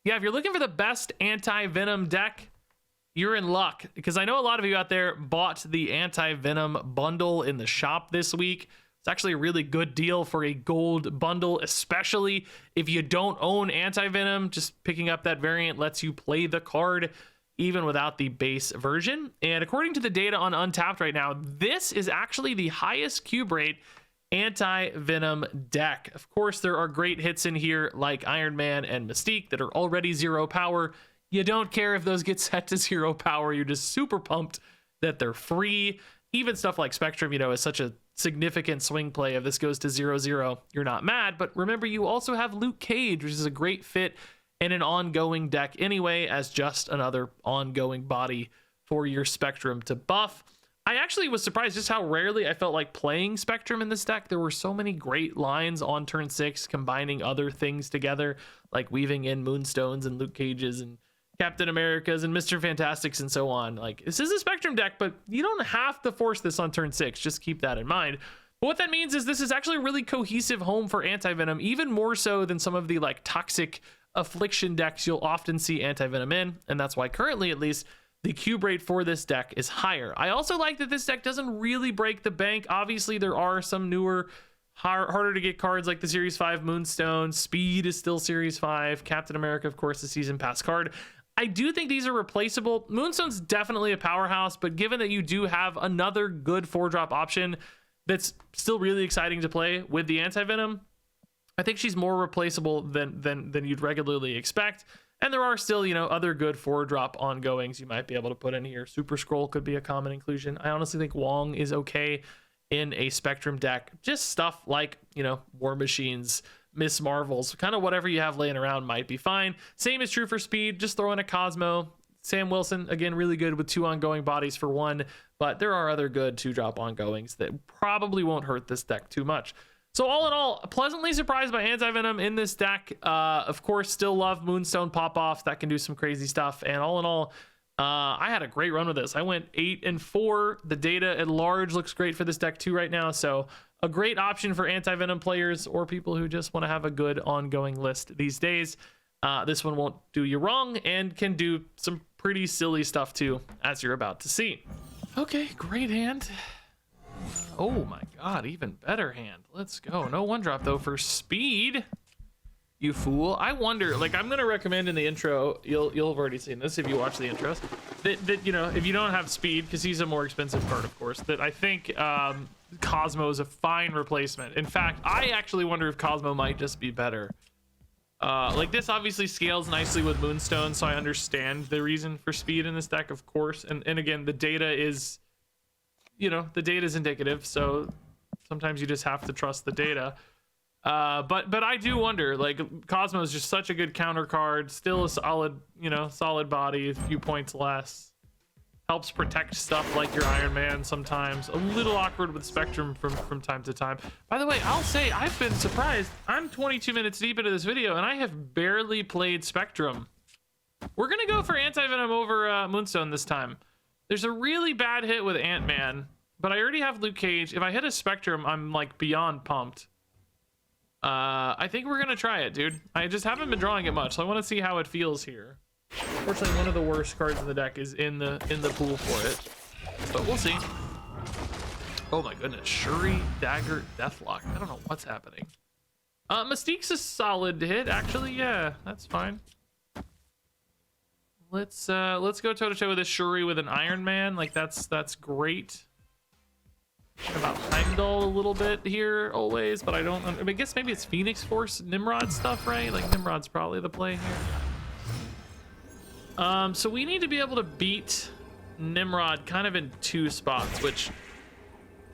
Yeah, if you're looking for the best Anti-Venom deck, you're in luck, because I know a lot of you out there bought the Anti-Venom bundle in the shop this week. It's actually a really good deal for a gold bundle, especially if you don't own Anti-Venom. Just picking up that variant lets you play the card even without the base version. And according to the data on Untapped right now, this is actually the highest cube rate Anti-Venom deck. Of course, there are great hits in here like Iron Man and Mystique that are already 0 power. You don't care if those get set to 0 power. You're just super pumped that they're free. Even stuff like Spectrum, you know, is such a significant swing play. If this goes to 0-0, you're not mad. But remember, you also have Luke Cage, which is a great fit in an ongoing deck anyway, as just another ongoing body for your Spectrum to buff. I actually was surprised just how rarely I felt like playing Spectrum in this deck. There were so many great lines on turn 6, combining other things together, like weaving in Moonstones and Luke Cages and Captain Americas and Mr. Fantastics and so on. Like, this is a Spectrum deck, but you don't have to force this on turn 6. Just keep that in mind. But what that means is this is actually a really cohesive home for Anti-Venom, even more so than some of the like toxic affliction decks you'll often see Anti-Venom in. And that's why currently, at least, the cube rate for this deck is higher. I also like that this deck doesn't really break the bank. Obviously, there are some newer, harder to get cards like the Series 5 Moonstone. Speed is still Series 5. Captain America, of course, the Season Pass card. I do think these are replaceable. Moonstone's definitely a powerhouse, but given that you do have another good 4-drop option that's still really exciting to play with the Anti-Venom, I think she's more replaceable than you'd regularly expect. And there are still, you know, other good 4-drop ongoings you might be able to put in here. Super Scroll could be a common inclusion. I honestly think Wong is okay in a Spectrum deck. Just stuff like, you know, War Machines, Miss Marvels, kind of whatever you have laying around might be fine. Same is true for Speed. Just throw in a Cosmo. Sam Wilson, again, really good with 2 ongoing bodies for 1, but there are other good 2-drop ongoings that probably won't hurt this deck too much. So all in all, pleasantly surprised by Anti-Venom in this deck. Of course, still love Moonstone pop-offs. That can do some crazy stuff. And all in all, I had a great run with this. I went 8-4. The data at large looks great for this deck too right now. So a great option for Anti-Venom players or people who just want to have a good ongoing list these days. This one won't do you wrong and can do some pretty silly stuff too, as you're about to see. Okay, great hand. Oh my god, even better hand. Let's go. No 1-drop though for Speed, you fool. I wonder, like, I'm gonna recommend in the intro, you'll have already seen this if you watch the intros, that you know, if you don't have Speed, because he's a more expensive card, of course, that I think Cosmo is a fine replacement. In fact, I actually wonder if Cosmo might just be better. Like, this obviously scales nicely with Moonstone, so I understand the reason for Speed in this deck, of course. And again, the data is, you know, the data is indicative, so sometimes you just have to trust the data. But I do wonder, like, Cosmo is just such a good counter card, still a solid, you know, solid body, a few points less. Helps protect stuff like your Iron Man sometimes. A little awkward with Spectrum from time to time. By the way, I'll say I've been surprised. I'm 22 minutes deep into this video and I have barely played Spectrum. We're gonna go for Anti-Venom over Moonstone this time. There's a really bad hit with Ant-Man, but I already have Luke Cage. If I hit a Spectrum, I'm like beyond pumped. I think we're gonna try it, dude. I just haven't been drawing it much, so I want to see how it feels here. Unfortunately, one of the worst cards in the deck is in the pool for it, but we'll see. Oh my goodness, Shuri, Dagger, Deathlock. I don't know what's happening. Mystique's a solid hit, actually. Yeah, that's fine. Let's go toe to toe with this Shuri with an Iron Man. Like, that's great. About Heimdall a little bit here always, but I don't. I mean, I guess maybe it's Phoenix Force Nimrod stuff, right? Like, Nimrod's probably the play here. So we need to be able to beat Nimrod kind of in 2 spots, which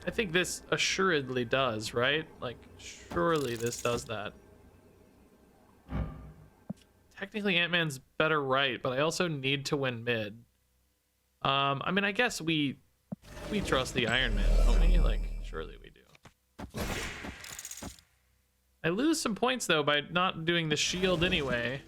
I think this assuredly does, right? Like, surely this does that. Technically, Ant-Man's better right, but I also need to win mid. I mean, I guess we trust the Iron Man, don't we? Like, surely we do. I lose some points, though, by not doing the shield anyway.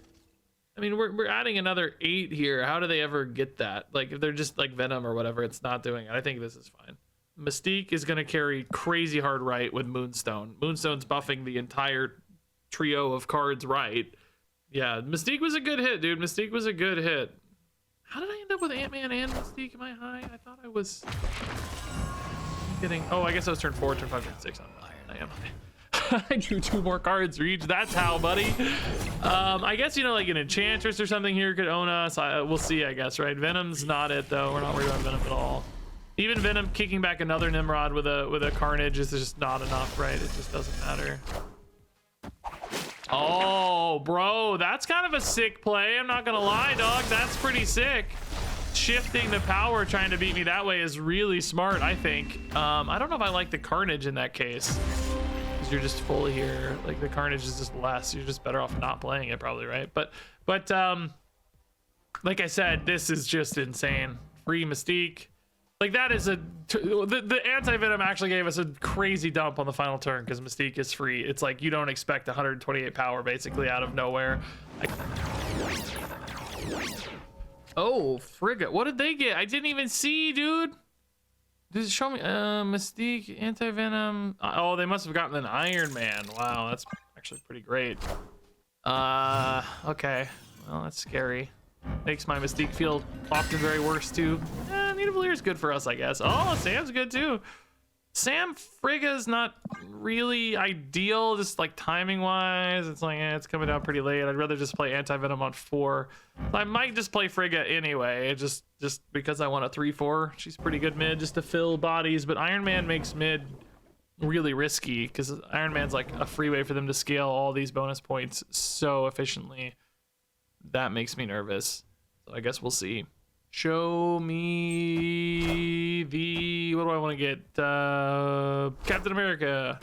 I mean, we're adding another 8 here. How do they ever get that? Like, if they're just like Venom or whatever, it's not doing it. I think this is fine. Mystique is going to carry crazy hard right with Moonstone. Moonstone's buffing the entire trio of cards right. Yeah, Mystique was a good hit, dude. Mystique was a good hit. How did I end up with Ant-Man and Mystique? Am I high? I thought I was getting... Oh, I guess I was turn 4, turn 5, turn 6. I am high. I drew 2 more cards for each. That's how, buddy. I guess, you know, like an Enchantress or something here could own us. We'll see, I guess, right? Venom's not it, though. We're not worried about Venom at all. Even Venom kicking back another Nimrod with a Carnage is just not enough, right? It just doesn't matter. Oh, bro, that's kind of a sick play. I'm not gonna lie, dog. That's pretty sick. Shifting the power, trying to beat me that way is really smart, I think. I don't know if I like the Carnage in that case. Because you're just full here. Like, the Carnage is just less. You're just better off not playing it, probably, right? But like I said, this is just insane. Free Mystique. Like, that is the Anti-Venom actually gave us a crazy dump on the final turn because Mystique is free. It's like you don't expect 128 power basically out of nowhere. Oh, frigate. What did they get? I didn't even see, dude. Does it show me? Mystique, Anti-Venom. Oh, they must have gotten an Iron Man. Wow, that's actually pretty great. Okay. Well, that's scary. Makes my Mystique feel often very worse too. Nidavellir is good for us, I guess. Oh, Sam's good too. Sam Frigga's not really ideal, just like timing wise. It's like, it's coming down pretty late. I'd rather just play Anti-Venom on 4. I might just play Frigga anyway, just because I want a 3/4. She's pretty good mid just to fill bodies, but Iron Man makes mid really risky because Iron Man's like a free way for them to scale all these bonus points so efficiently. That makes me nervous. So I guess we'll see. Show me the... What do I want to get? Captain America.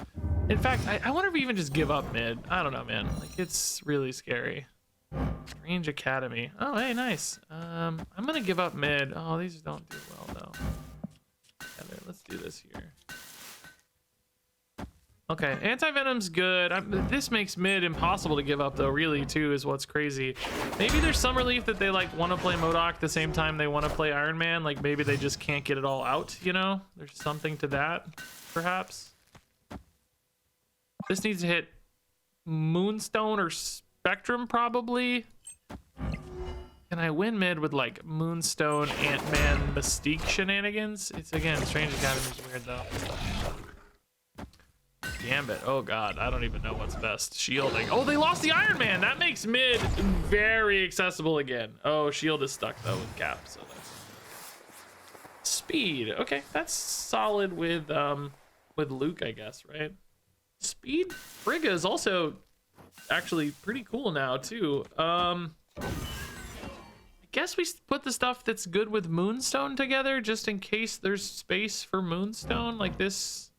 In fact, I wonder if we even just give up mid. I don't know, man. Like, it's really scary. Strange Academy. Oh, hey, nice. I'm going to give up mid. Oh, these don't do well, though. Yeah, let's do this here. Okay, Anti-Venom's good. This makes mid impossible to give up, though, really, too, is what's crazy. Maybe there's some relief that they, like, want to play MODOK the same time they want to play Iron Man. Like, maybe they just can't get it all out, you know? There's something to that, perhaps. This needs to hit Moonstone or Spectrum, probably. Can I win mid with, like, Moonstone, Ant-Man, Mystique shenanigans? It's, again, Strange Academy's weird, though. Gambit. Oh god, I don't even know what's best. Shielding. Oh, they lost the Iron Man. That makes mid very accessible again. Oh, shield is stuck though with Cap, so that's speed. Okay, that's solid with Luke, I guess, right? Speed Frigga is also actually pretty cool now too. I guess we put the stuff that's good with Moonstone together just in case there's space for Moonstone. Like, this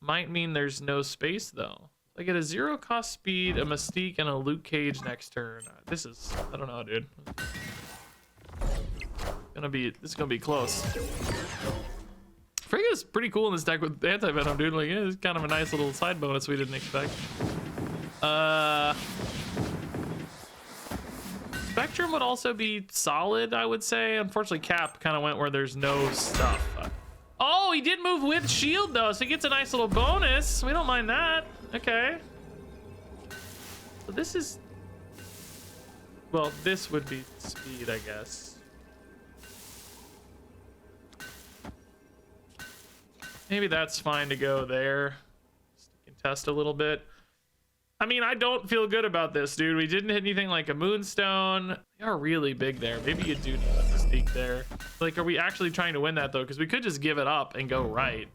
might mean there's no space though. I get a 0 cost speed, a Mystique, and a Luke Cage next turn. This is, I don't know, dude. This is gonna be close. Frigga's pretty cool in this deck with Anti-Venom, dude. Like, yeah, it's kind of a nice little side bonus we didn't expect. Spectrum would also be solid, I would say. Unfortunately, Cap kind of went where there's no stuff. Oh, he did move with shield though, so he gets a nice little bonus. We don't mind that. Okay. So this is... Well, this would be speed, I guess. Maybe that's fine to go there. Just to contest a little bit. I mean, I don't feel good about this, dude. We didn't hit anything like a Moonstone. They are really big there. Maybe you do need a Mystique there. Like, are we actually trying to win that, though? Because we could just give it up and go right.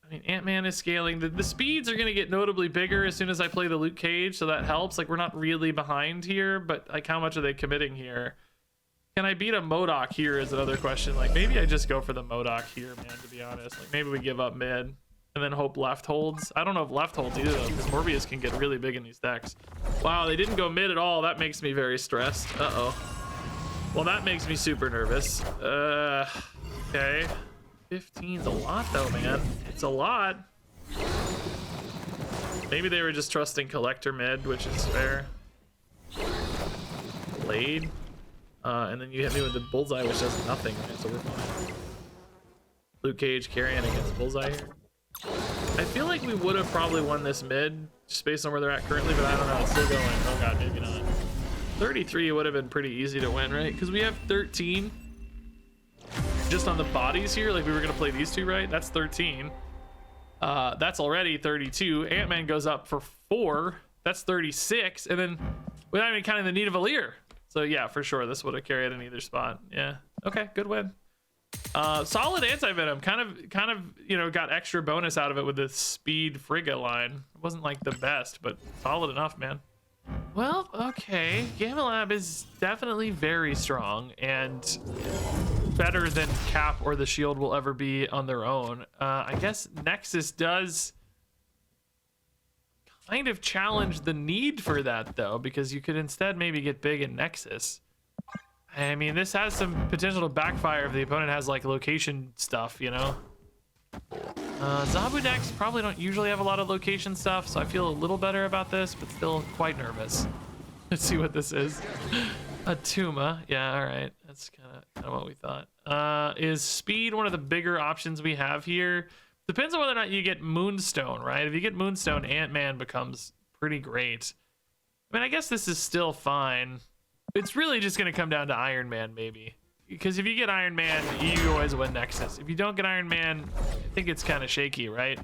I mean, Ant-Man is scaling. The speeds are going to get notably bigger as soon as I play the Luke Cage, so that helps. Like, we're not really behind here, but, like, how much are they committing here? Can I beat a MODOK here is another question. Like, maybe I just go for the MODOK here, man, to be honest. Like, maybe we give up mid and then hope left holds. I don't know if left holds either, though, because Morbius can get really big in these decks. Wow, they didn't go mid at all. That makes me very stressed. Uh-oh. Well, that makes me super nervous. Okay. 15's a lot, though, man. It's a lot. Maybe they were just trusting Collector mid, which is fair. Blade. And then you hit me with the Bullseye, which does nothing, right? So we're fine. Luke Cage carrying against Bullseye here. I feel like we would have probably won this mid just based on where they're at currently, but I don't know. It's still going. Oh god, maybe not. 33 would have been pretty easy to win, right? Because we have 13 just on the bodies here. Like we were gonna play these two, right? That's 13. That's already 32. Ant-Man goes up for 4. That's 36. And then without even counting the need of a Lear. So yeah, for sure, this would have carried in either spot. Yeah. Okay, good win. Solid Anti-Venom. Kind of, you know, got extra bonus out of it with the speed Frigga line. It wasn't like the best, but solid enough, man. Well, okay. Gamma Lab is definitely very strong and better than Cap or the Shield will ever be on their own. I guess Nexus does kind of challenge the need for that, though, because you could instead maybe get big in Nexus. I mean, this has some potential to backfire if the opponent has, like, location stuff, you know? Zabu decks probably don't usually have a lot of location stuff, so I feel a little better about this, but still quite nervous. Let's see what this is. A Tuma. Yeah, all right. That's kind of what we thought. Is speed one of the bigger options we have here? Depends on whether or not you get Moonstone, right? If you get Moonstone, Ant-Man becomes pretty great. I mean, I guess this is still fine. It's really just going to come down to Iron Man, maybe. Because if you get Iron Man, you always win Nexus. If you don't get Iron Man, I think it's kind of shaky, right?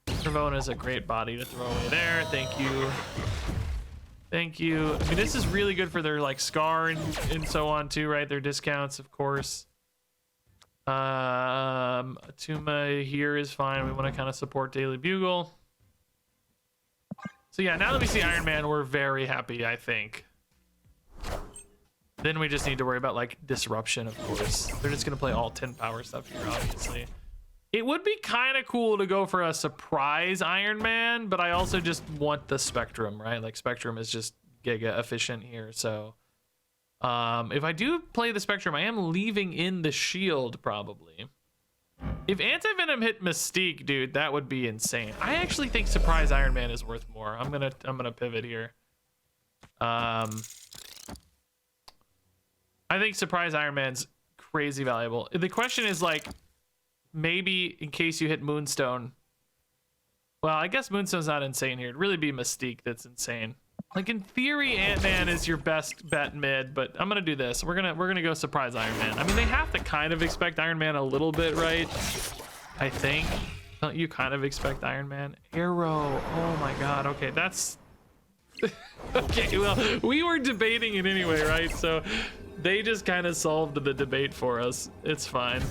Ravonna is a great body to throw away there. Thank you. Thank you. I mean, this is really good for their, like, Scar and so on, too, right? Their discounts, of course. Atuma here is fine. We want to kind of support Daily Bugle. So, yeah, now that we see Iron Man, we're very happy, I think. Then we just need to worry about, like, disruption, of course. They're just going to play all 10 power stuff here, obviously. It would be kind of cool to go for a surprise Iron Man, but I also just want the Spectrum, right? Like, Spectrum is just giga efficient here, so... if I do play the Spectrum, I am leaving in the Shield, probably. If Anti-Venom hit Mystique, dude, that would be insane. I actually think surprise Iron Man is worth more. I'm gonna pivot here. I think surprise Iron Man's crazy valuable. The question is, like, maybe in case you hit Moonstone. Well, I guess Moonstone's not insane here. It'd really be Mystique that's insane. Like, in theory, Ant-Man is your best bet mid, but I'm gonna do this. We're gonna go surprise Iron Man. I mean, they have to kind of expect Iron Man a little bit, right? I think. Don't you kind of expect Iron Man? Arrow. Oh my god. Okay, that's... Okay, well, we were debating it anyway, right? So they just kind of solved the debate for us. It's fine.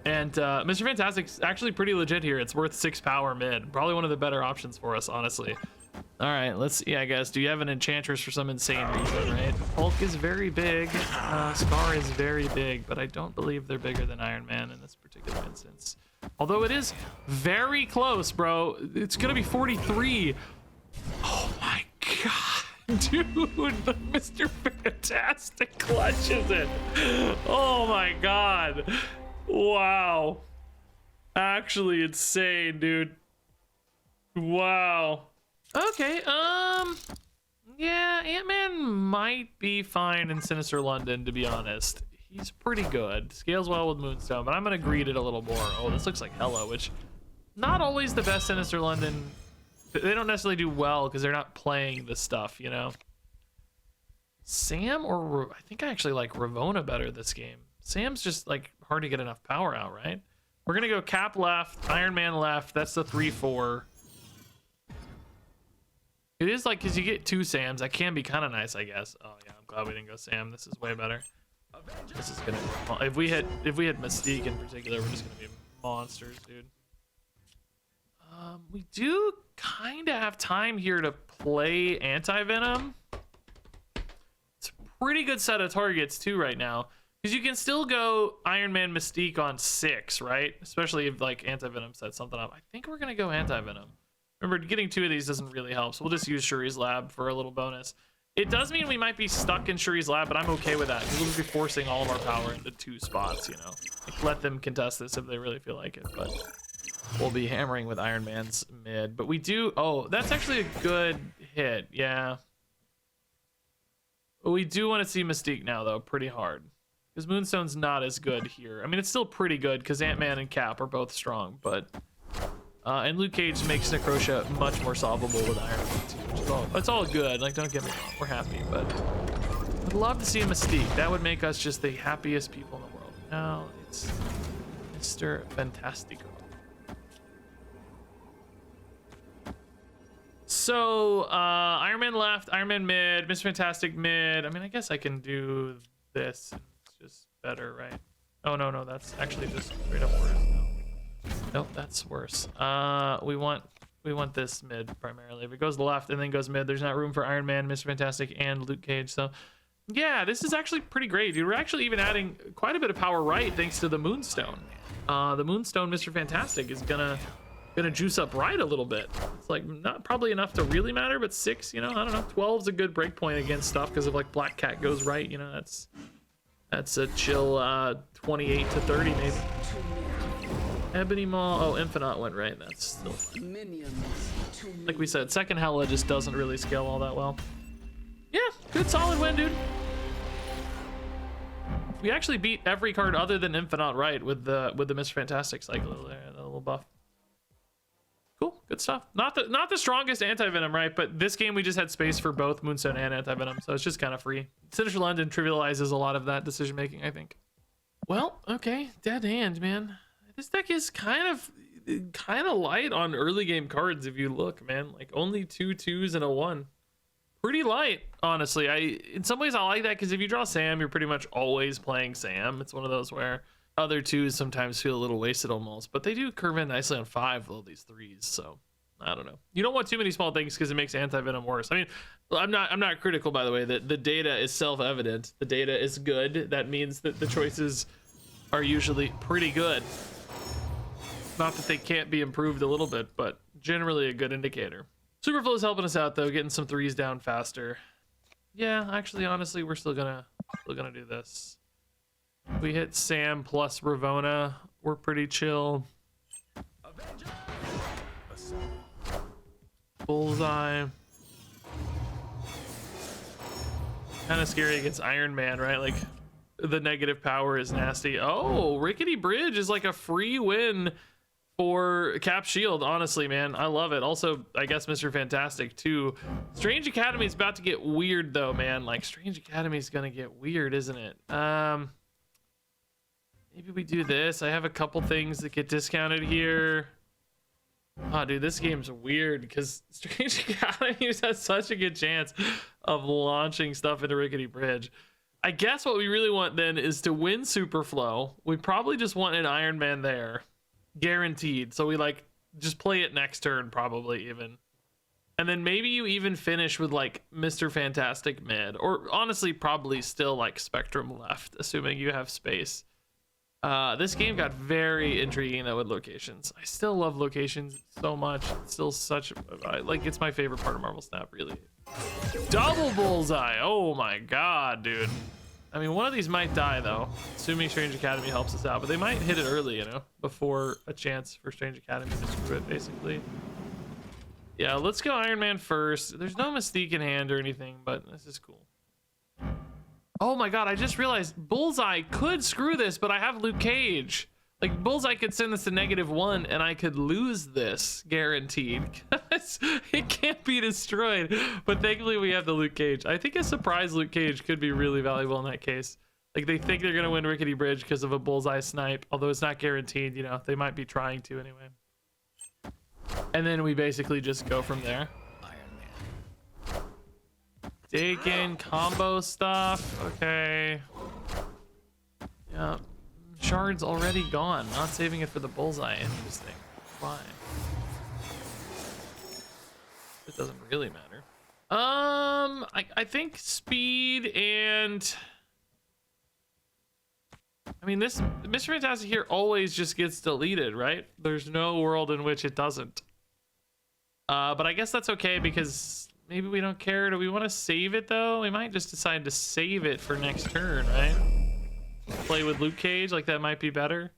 And Mr. Fantastic's actually pretty legit here. It's worth 6 power mid. Probably one of the better options for us, honestly. All right, let's see, I guess. Do you have an Enchantress for some insane reason, right? Hulk is very big. Scar is very big, but I don't believe they're bigger than Iron Man in this particular instance. Although it is very close, bro. It's gonna be 43. Oh my god, dude, Mr. Fantastic clutches it. Oh my god. Wow. Actually insane, dude. Wow. Okay, yeah, Ant-Man might be fine in Sinister London, to be honest. He's pretty good. Scales well with Moonstone, but I'm gonna greed it a little more. Oh, this looks like Hella, which not always the best Sinister London. They don't necessarily do well because they're not playing the stuff, you know? Sam or... I think I actually like Ravonna better this game. Sam's just, like, hard to get enough power out, right? We're gonna go Cap left, Iron Man left. That's the 3-4. It is like, because you get 2 Sams, that can be kind of nice, I guess. Oh yeah, I'm glad we didn't go Sam. This is way better. This is gonna be, if we hit Mystique in particular, we're just gonna be monsters, dude. We do kind of have time here to play Anti-Venom. It's a pretty good set of targets too right now, because you can still go Iron Man Mystique on 6, right? Especially if, like, Anti-Venom sets something up. I think we're gonna go Anti-Venom. Remember, getting 2 of these doesn't really help, so we'll just use Shuri's Lab for a little bonus. It does mean we might be stuck in Shuri's Lab, but I'm okay with that. We'll just be forcing all of our power into 2 spots, you know? Like, let them contest this if they really feel like it, but we'll be hammering with Iron Man's mid. But we do... Oh, that's actually a good hit, yeah. But we do want to see Mystique now, though, pretty hard. Because Moonstone's not as good here. I mean, it's still pretty good, because Ant-Man and Cap are both strong, but... and Luke Cage makes Necrotia much more solvable with Iron Man too. It's all good. Like, don't get me wrong, we're happy, but I'd love to see a Mystique. That would make us just the happiest people in the world. Now it's Mr. Fantastico. So Iron Man left, Iron Man mid, Mr. Fantastic mid. I mean, I guess I can do this. It's just better, right? Oh no, that's actually just straight up worse. Nope, that's worse. We want this mid primarily. If it goes left and then goes mid, there's not room for Iron Man, Mr. Fantastic, and Luke Cage. So yeah, this is actually pretty great, dude. We're actually even adding quite a bit of power right thanks to the Moonstone. The Moonstone Mr. Fantastic is gonna juice up right a little bit. It's like not probably enough to really matter, but 6, you know, I don't know. 12's a good break point against stuff because if like Black Cat goes right, you know, that's a chill 28 to 30 maybe. Ebony Maw, oh, Infinite went right. That's still fine. Like we said, second Hella just doesn't really scale all that well. Yeah, good solid win, dude. We actually beat every card other than Infinite right with the Mr. Fantastic cycle there, the little buff. Cool, good stuff. Not the strongest Anti-Venom, right? But this game we just had space for both Moonstone and Anti-Venom, so it's just kind of free. Sinister London trivializes a lot of that decision making, I think. Well, okay, dead hand, man. This deck is kind of light on early game cards if you look, man. Like only 2 2s and a 1. Pretty light, honestly. In some ways I like that because if you draw Sam, you're pretty much always playing Sam. It's one of those where other 2s sometimes feel a little wasted almost, but they do curve in nicely on 5 with all these 3s. So I don't know. You don't want too many small things because it makes Anti-Venom worse. I mean, I'm not critical, by the way. That the data is self-evident. The data is good. That means that the choices are usually pretty good. Not that they can't be improved a little bit, but generally a good indicator. Superflow is helping us out though, getting some 3s down faster. Yeah, actually, honestly, we're still gonna do this. If we hit Sam plus Ravona, we're pretty chill. Bullseye. Kind of scary against Iron Man, right? Like the negative power is nasty. Oh, Rickety Bridge is like a free win for Cap Shield. Honestly, man, I love it. Also, I guess Mr. Fantastic too. Strange Academy is about to get weird though, man. Like Strange Academy is gonna get weird, isn't it? Maybe we do this. I have a couple things that get discounted here. Oh, dude, this game's weird because Strange Academy has such a good chance of launching stuff into Rickety Bridge. I guess what we really want then is to win Superflow. We probably just want an Iron Man there. Guaranteed. So we like just play it next turn probably even. And then maybe you even finish with like Mr. Fantastic mid. Or honestly, probably still like Spectrum left, assuming you have space. This game got very intriguing though with locations. I still love locations so much. It's still such like it's my favorite part of Marvel Snap, really. Double Bullseye. Oh my god, dude. I mean, one of these might die though, assuming Strange Academy helps us out, but they might hit it early, you know, before a chance for Strange Academy to screw it, basically. Yeah, let's go Iron Man first. There's no Mystique in hand or anything, but this is cool. Oh my god, I just realized Bullseye could screw this, but I have Luke Cage. Like, Bullseye could send this to -1, and I could lose this, guaranteed. It can't be destroyed. But thankfully, we have the Luke Cage. I think a surprise Luke Cage could be really valuable in that case. Like, they think they're going to win Rickety Bridge because of a Bullseye snipe, although it's not guaranteed, you know. They might be trying to anyway. And then we basically just go from there. Take in combo stuff. Okay. Yeah. Shard's already gone. Not saving it for the Bullseye. Interesting. Why? It doesn't really matter. I think speed and I mean this Mr. Fantastic here always just gets deleted, right? There's no world in which it doesn't. But I guess that's okay because maybe we don't care. Do we want to save it though? We might just decide to save it for next turn, right? Play with Luke Cage, like that might be better.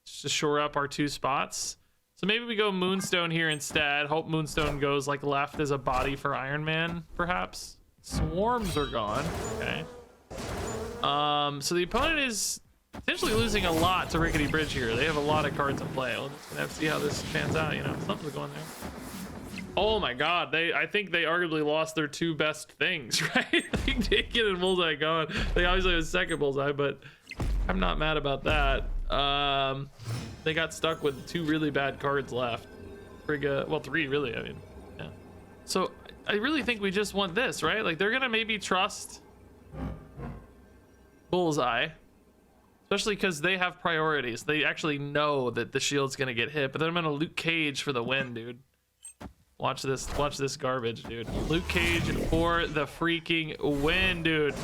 Just to shore up our 2 spots. So maybe we go Moonstone here instead. Hope Moonstone goes like left as a body for Iron Man, perhaps. Swarms are gone. Okay. So the opponent is potentially losing a lot to Rickety Bridge here. They have a lot of cards in play. We're just gonna have to see how this pans out, you know. Something's going there. Oh my god, I think they arguably lost their two best things, right? Like Taken and Bullseye gone. They obviously have a second Bullseye, but I'm not mad about that. They got stuck with two really bad cards left. Well, three really, I mean, yeah. So I really think we just want this, right? Like they're gonna maybe trust Bullseye, especially because they have priorities. They actually know that the shield's gonna get hit, but then I'm gonna Luke Cage for the win, dude. Watch this garbage, dude. Luke Cage for the freaking win, dude.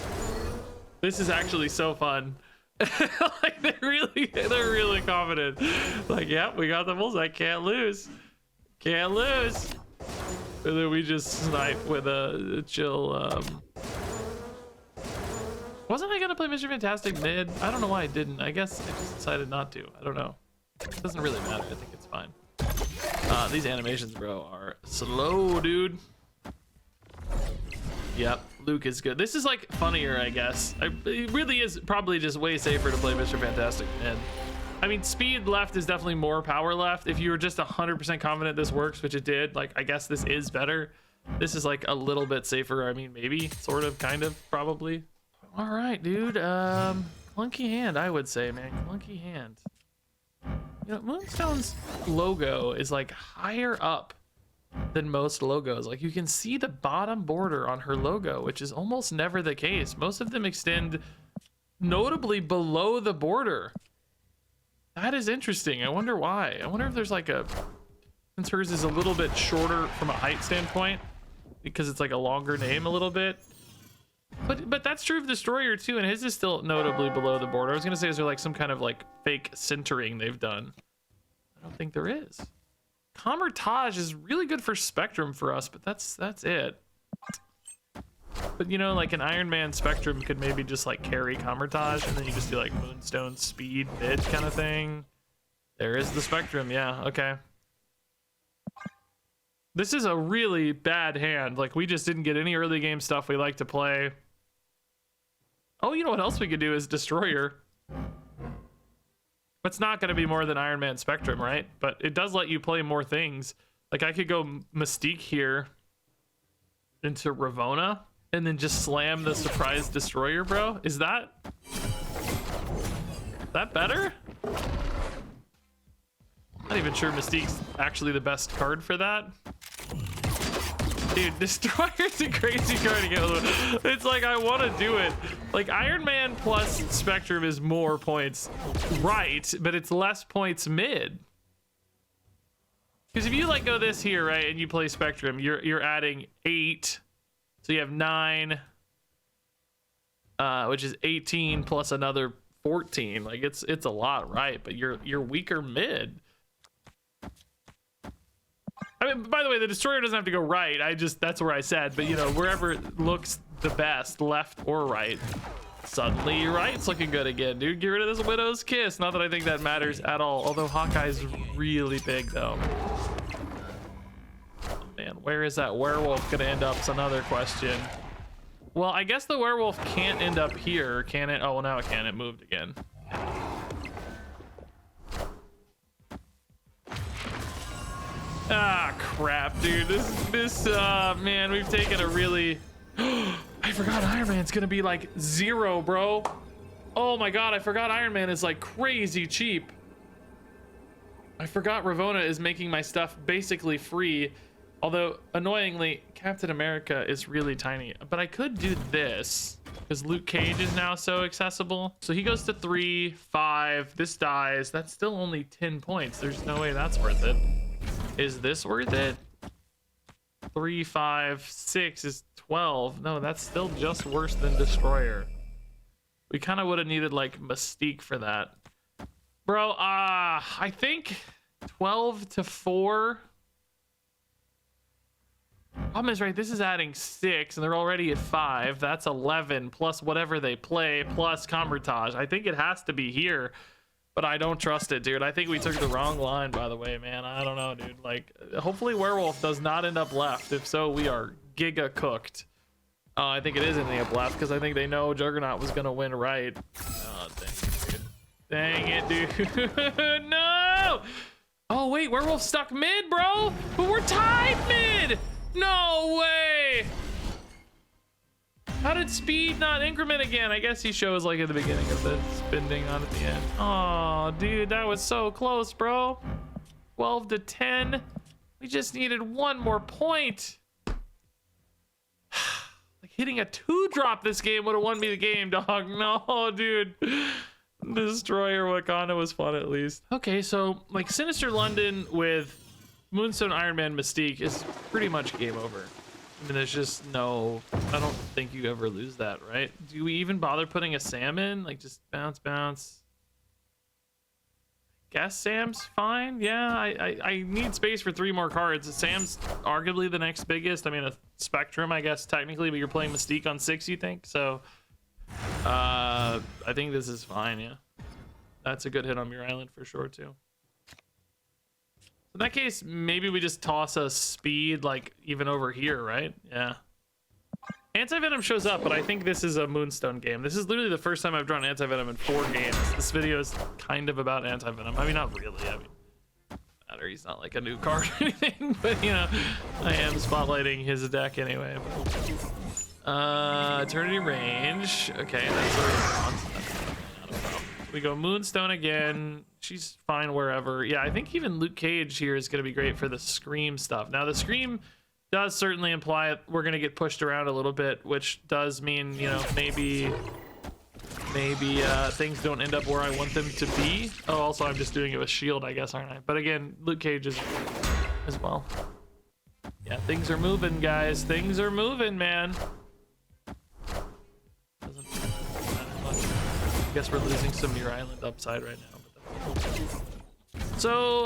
This is actually so fun. Like they're really confident. Like, yeah, we got the Bullseye. Can't lose. Can't lose. And then we just snipe with a chill. Wasn't I gonna play Mr. Fantastic mid? I don't know why I didn't. I guess I just decided not to. I don't know. It doesn't really matter. I think it's fine. These animations, bro, are slow, dude. Yep, Luke is good. This is like funnier, I guess. It really is probably just way safer to play Mr. Fantastic mid. I mean, speed left is definitely more power left. If you were just 100% confident this works, which it did, like, I guess this is better. This is like a little bit safer. I mean, maybe, sort of, kind of, probably. All right, dude. Clunky hand, I would say, man. Clunky hand. You know, Moonstone's logo is like higher up than most logos. Like you can see the bottom border on her logo, which is almost never the case. Most of them extend notably below the border. That is interesting. I wonder why. I wonder if there's like since hers is a little bit shorter from a height standpoint, because it's like a longer name a little bit. But that's true of Destroyer too, and his is still notably below the border. I was gonna say, is there like some kind of like fake centering they've done? I don't think there is. Camertage is really good for Spectrum for us, but that's it. But you know, like an Iron Man Spectrum could maybe just like carry Camertage, and then you just do like Moonstone speed mid kind of thing. There is the Spectrum, yeah, okay. This is a really bad hand. Like we just didn't get any early game stuff we like to play. Oh, you know what else we could do is Destroyer. It's not going to be more than Iron Man Spectrum, right? But it does let you play more things. Like I could go Mystique here into Ravonna and then just slam the surprise Destroyer, bro. Is that better? Not even sure Mystique's actually the best card for that. Dude, Destroyer's a crazy card to get with. It's like, I want to do it. Like, Iron Man plus Spectrum is more points, right? But it's less points mid. Because if you like go this here, right, and you play Spectrum, you're adding 8. So you have 9, which is 18 plus another 14. Like, it's a lot, right? But you're weaker mid. I mean, by the way, the Destroyer doesn't have to go right. That's where I said, but you know, wherever it looks the best, left or right, suddenly your right's looking good again, dude. Get rid of this Widow's Kiss. Not that I think that matters at all, although Hawkeye's really big though. Oh, man, where is that werewolf gonna end up is another question. Well, I guess the werewolf can't end up here, can it? Oh, well, now it can. It moved again. Ah, crap, dude. Man, we've taken a really... I forgot Iron Man's gonna be like 0, bro. Oh my god, I forgot Iron Man is like crazy cheap. I forgot Ravonna is making my stuff basically free. Although, annoyingly, Captain America is really tiny. But I could do this, because Luke Cage is now so accessible. So he goes to 3, 5, this dies. That's still only 10 points. There's no way that's worth it. Is this worth it? 3, 5, 6 is 12. No, that's still just worse than Destroyer. We kind of would have needed like Mystique for that. Bro, I think 12 to 4. Problem is, right, this is adding 6 and they're already at 5. That's 11 plus whatever they play plus Camertage. I think it has to be here. But I don't trust it, dude. I think we took the wrong line, by the way, man. I don't know, dude. Like, hopefully Werewolf does not end up left. If so, we are giga cooked. I think it is ending up left because I think they know Juggernaut was going to win right. Oh, dang it, dude. Dang it, dude. No! Oh wait, werewolf stuck mid, bro. But we're tied mid. No way. How did speed not increment again? I guess he shows like at the beginning of the spending on at the end. Oh, dude, that was so close, bro. 12 to 10. We just needed one more point. Like hitting a 2-drop this game would have won me the game, dog. No, dude. Destroyer Wakanda was fun at least. Okay, so like Sinister London with Moonstone Iron Man Mystique is pretty much game over. I mean, there's just no, I don't think you ever lose that, right? Do we even bother putting a Sam in? Like just bounce, bounce. Guess Sam's fine. Yeah, I need space for 3 more cards. Sam's arguably the next biggest. I mean, a Spectrum, I guess, technically, but you're playing Mystique on 6, you think? So, I think this is fine, yeah. That's a good hit on Muir Island for sure, too. In that case, maybe we just toss a speed, like, even over here, right? Yeah. Anti-Venom shows up, but I think this is a Moonstone game. This is literally the first time I've drawn Anti-Venom in 4 games. This video is kind of about Anti-Venom. I mean, not really. I mean, matter. He's not like a new card or anything, but you know, I am spotlighting his deck anyway. But, Eternity Range. Okay, that's what he wants. Not a problem. We go Moonstone again. She's fine wherever. Yeah, I think even Luke Cage here is going to be great for the Scream stuff. Now, the Scream does certainly imply we're going to get pushed around a little bit, which does mean, you know, maybe things don't end up where I want them to be. Oh, also I'm just doing it with shield, I guess, aren't I? But again, Luke Cage is as well. Yeah, things are moving, guys. Things are moving, man. Doesn't matter much. I guess we're losing some Muir Island upside right now. But so,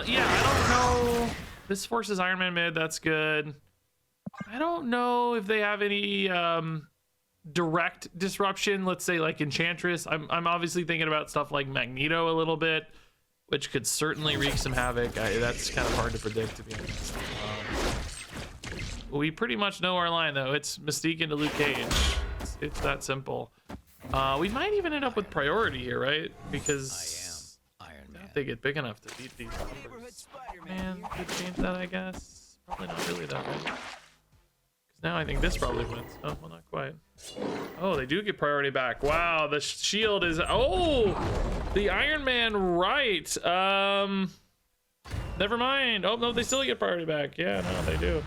yeah, I don't know. This forces Iron Man mid. That's good. I don't know if they have any direct disruption. Let's say like Enchantress. I'm obviously thinking about stuff like Magneto a little bit, which could certainly wreak some havoc. That's kind of hard to predict, to be honest. We pretty much know our line though. It's Mystique into Luke Cage. It's that simple. We might even end up with priority here, right? Because they get big enough to beat these numbers. Man, could change that, I guess. Probably not really though, right? Because now I think this probably wins. Oh, well, not quite. Oh, they do get priority back. Wow, the shield is... Oh, the Iron Man, right. Never mind. Oh, no, they still get priority back. Yeah, no, they do.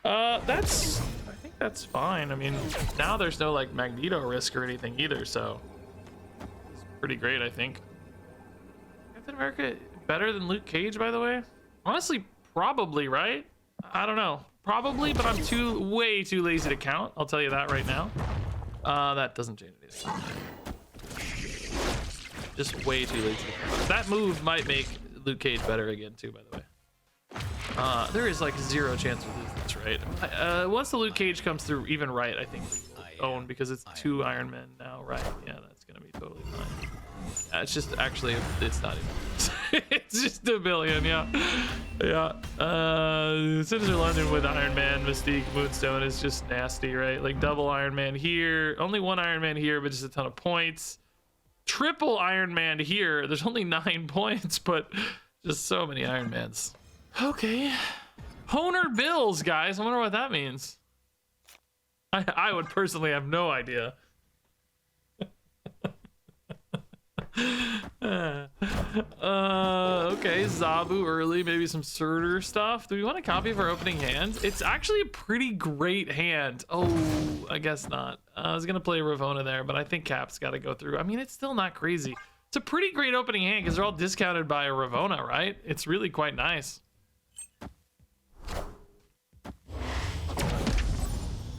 I think that's fine. I mean, now there's no, like, Magneto risk or anything either, so... It's pretty great, I think. Captain America better than Luke Cage, by the way? Honestly, probably, right? I don't know. Probably, but I'm way too lazy to count. I'll tell you that right now. That doesn't change anything. Just way too lazy to count. That move might make Luke Cage better again, too, by the way. There is like 0 chance we lose this, right? Once the Luke Cage comes through even right, I think we will own because it's 2 Iron Men now, right? Yeah, that's gonna be totally fine. It's just actually, it's not even. It's just a billion, yeah. Yeah. Sinister London with Iron Man, Mystique, Moonstone is just nasty, right? Like double Iron Man here, only 1 Iron Man here, but just a ton of points. Triple Iron Man here. There's only 9 points, but just so many Iron Mans. Okay. Honer Bills, guys. I wonder what that means. I would personally have no idea. Okay, Zabu early, maybe some Surtur stuff. Do we want a copy of our opening hand? It's actually a pretty great hand. Oh, I guess not. I was gonna play Ravona there, but I think Cap's got to go through. I mean, it's still not crazy. It's a pretty great opening hand because they're all discounted by a Ravona, right? It's really quite nice.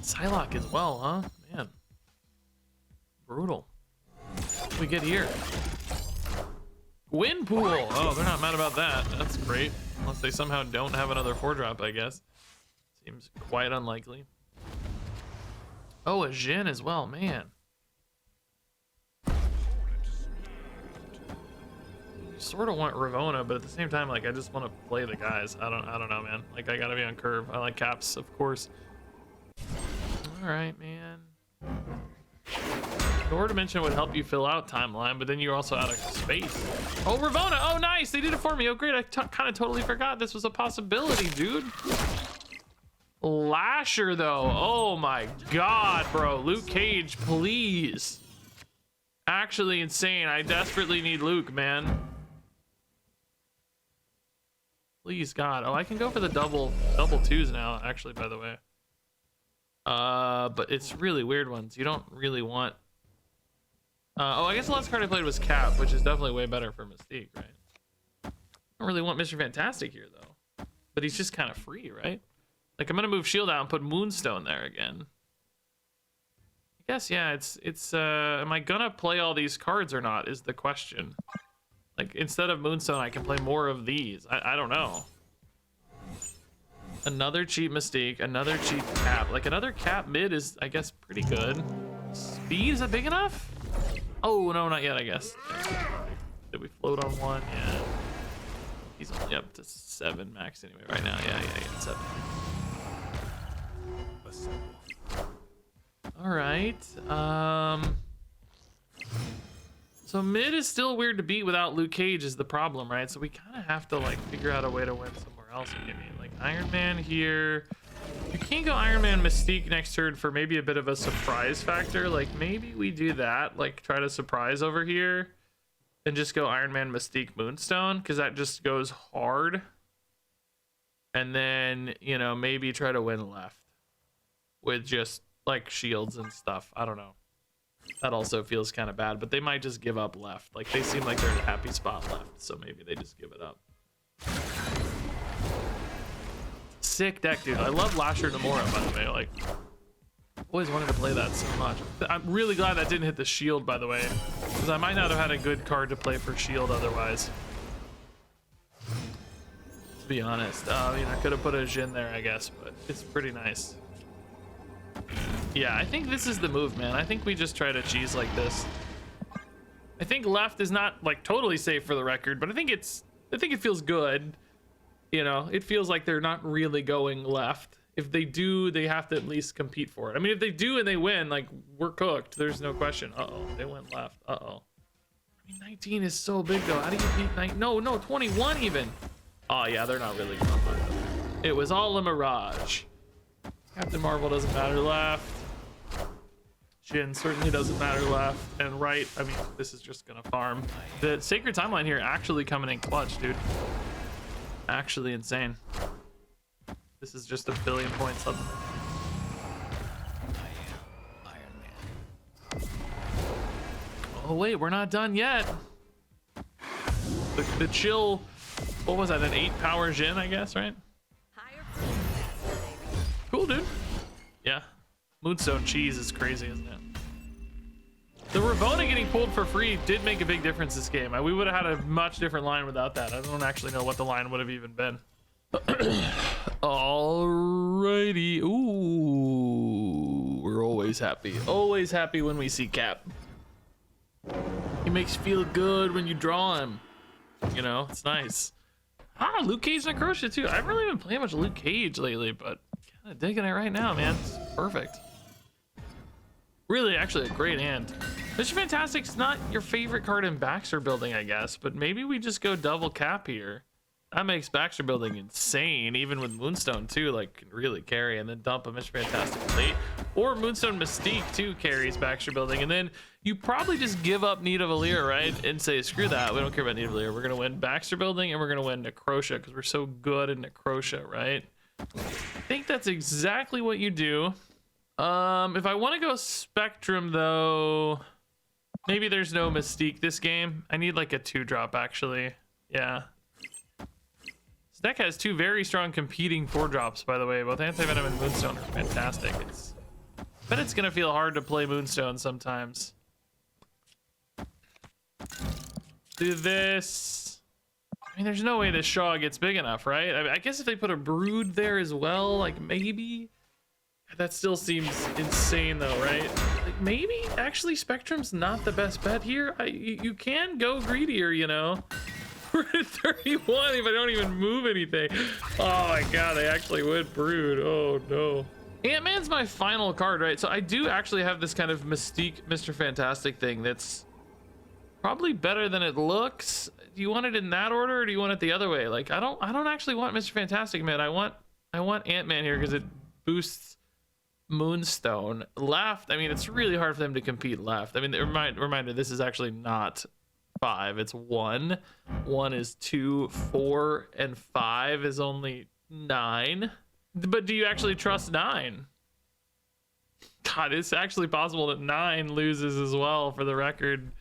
Psylocke as well, huh? Man, brutal. What do we get here? Wind pool. Oh, they're not mad about that. That's great. Unless they somehow don't have another 4-drop, I guess. Seems quite unlikely. Oh, a Jhin as well, man. Sort of want Ravona, but at the same time, like, I just want to play the guys. I don't know, man. Like, I gotta be on curve. I like Caps, of course. All right, man. Door Dimension would help you fill out Timeline, but then you're also out of space. Oh, Ravona. Oh, nice. They did it for me. Oh, great. I kind of totally forgot this was a possibility, dude. Lasher, though. Oh, my God, bro. Luke Cage, please. Actually insane. I desperately need Luke, man. Please, God. Oh, I can go for the double twos now, actually, by the way. But it's really weird ones. You don't really want... oh, I guess the last card I played was Cap, which is definitely way better for Mystique, right? I don't really want Mr. Fantastic here, though. But he's just kind of free, right? Like, I'm gonna move Shield out and put Moonstone there again. I guess, yeah, it's am I gonna play all these cards or not is the question. Like, instead of Moonstone, I can play more of these. I don't know. Another cheap Mystique, another cheap Cap. Like, another Cap mid is, I guess, pretty good. Speed, is that big enough? Oh, no, not yet, I guess. Did we float on one? Yeah. He's only up to 7 max anyway right now. Yeah, 7. All right. So mid is still weird to beat without Luke Cage is the problem, right? So we kind of have to like figure out a way to win somewhere else. Maybe like Iron Man here. You can't go Iron Man Mystique next turn for maybe a bit of a surprise factor. Like maybe we do that, like try to surprise over here and just go Iron Man Mystique Moonstone because that just goes hard. And then, you know, maybe try to win left with just like shields and stuff. I don't know. That also feels kind of bad, but they might just give up left. Like they seem like they're in a happy spot left, so maybe they just give it up. Sick deck, dude. I love Lasher Nomura, by the way. Like, always wanted to play that so much. I'm really glad that didn't hit the shield, by the way, because I might not have had a good card to play for shield otherwise. To be honest, I mean, I could have put a Jhin there, I guess, but it's pretty nice. Yeah, I think this is the move, man. I think we just try to cheese like this. I think left is not like totally safe for the record, but I think it feels good. You know, it feels like they're not really going left. If they do, they have to at least compete for it. I mean, if they do and they win, like we're cooked. There's no question. Uh-oh, they went left. Uh-oh. I mean, 19 is so big though. How do you beat 9? No, 21 even. Oh yeah, they're not really going left. It was all a mirage. Captain Marvel doesn't matter left. Jhin certainly doesn't matter left. And right, I mean, this is just gonna farm. The Sacred Timeline here actually coming in clutch, dude. Actually insane. This is just a billion points suddenly. Oh wait, we're not done yet. The chill, what was that, an 8 power Jhin, I guess, right? Cool, dude. Yeah. Moonstone cheese is crazy, isn't it? The Ravona getting pulled for free did make a big difference this game. We would have had a much different line without that. I don't actually know what the line would have even been. Alrighty. Ooh. We're always happy. Always happy when we see Cap. He makes you feel good when you draw him. You know, it's nice. Ah, Luke Cage and Necrotia too. I haven't really been playing much Luke Cage lately, but kind of digging it right now, man. It's perfect. Really, actually a great hand. Mr. Fantastic's not your favorite card in Baxter Building, I guess, but maybe we just go double Cap here. That makes Baxter Building insane, even with Moonstone too, like can really carry, and then dump a Mr. Fantastic late. Or Moonstone Mystique too carries Baxter Building, and then you probably just give up Nita Valir, right? And say, screw that, we don't care about Nita Valir. We're gonna win Baxter Building and we're gonna win Necrotia because we're so good in Necrotia, right? I think that's exactly what you do. If I want to go Spectrum though, maybe there's no Mystique this game. I need like a 2-drop actually. Yeah. This deck has 2 very strong competing 4-drops, by the way. Both Anti-Venom and Moonstone are fantastic. But it's gonna feel hard to play Moonstone sometimes. Do this. I mean, there's no way this Shaw gets big enough, right? I guess if they put a Brood there as well, like maybe. That still seems insane though, right? Like maybe actually Spectrum's not the best bet here. You can go greedier, you know. We're at 31 if I don't even move anything. Oh my god, they actually went Brood. Oh no. Ant-Man's my final card, right? So I do actually have this kind of Mystique Mr. Fantastic thing that's probably better than it looks. Do you want it in that order, or do you want it the other way? Like, I don't actually want Mr. Fantastic, man. I want Ant-Man here because it boosts Moonstone. Left, I mean, it's really hard for them to compete left. I mean, reminder, this is actually not 5, it's 1. 1 is 2, 4, and 5 is only 9. But do you actually trust 9? God, it's actually possible that 9 loses as well, for the record.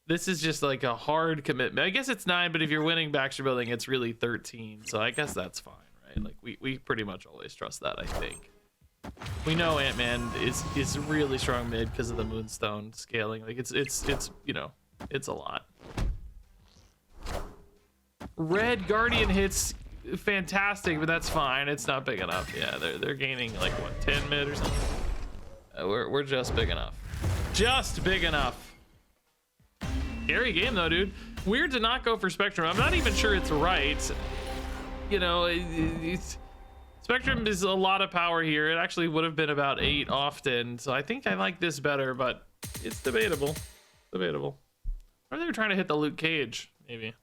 This is just like a hard commitment. I guess it's 9, but if you're winning Baxter Building, it's really 13. So I guess that's fine, right? Like we pretty much always trust that, I think. We know Ant-Man is really strong mid because of the Moonstone scaling. Like it's you know, it's a lot. Red Guardian hits fantastic, but that's fine. It's not big enough. Yeah, they're gaining like what, 10 mid or something. We're just big enough. Just big enough. Scary game though, dude. Weird to not go for Spectrum. I'm not even sure it's right. You know, Spectrum is a lot of power here. It actually would have been about 8 often, so I think I like this better, but it's debatable. Debatable. Or they were trying to hit the Luke Cage, maybe.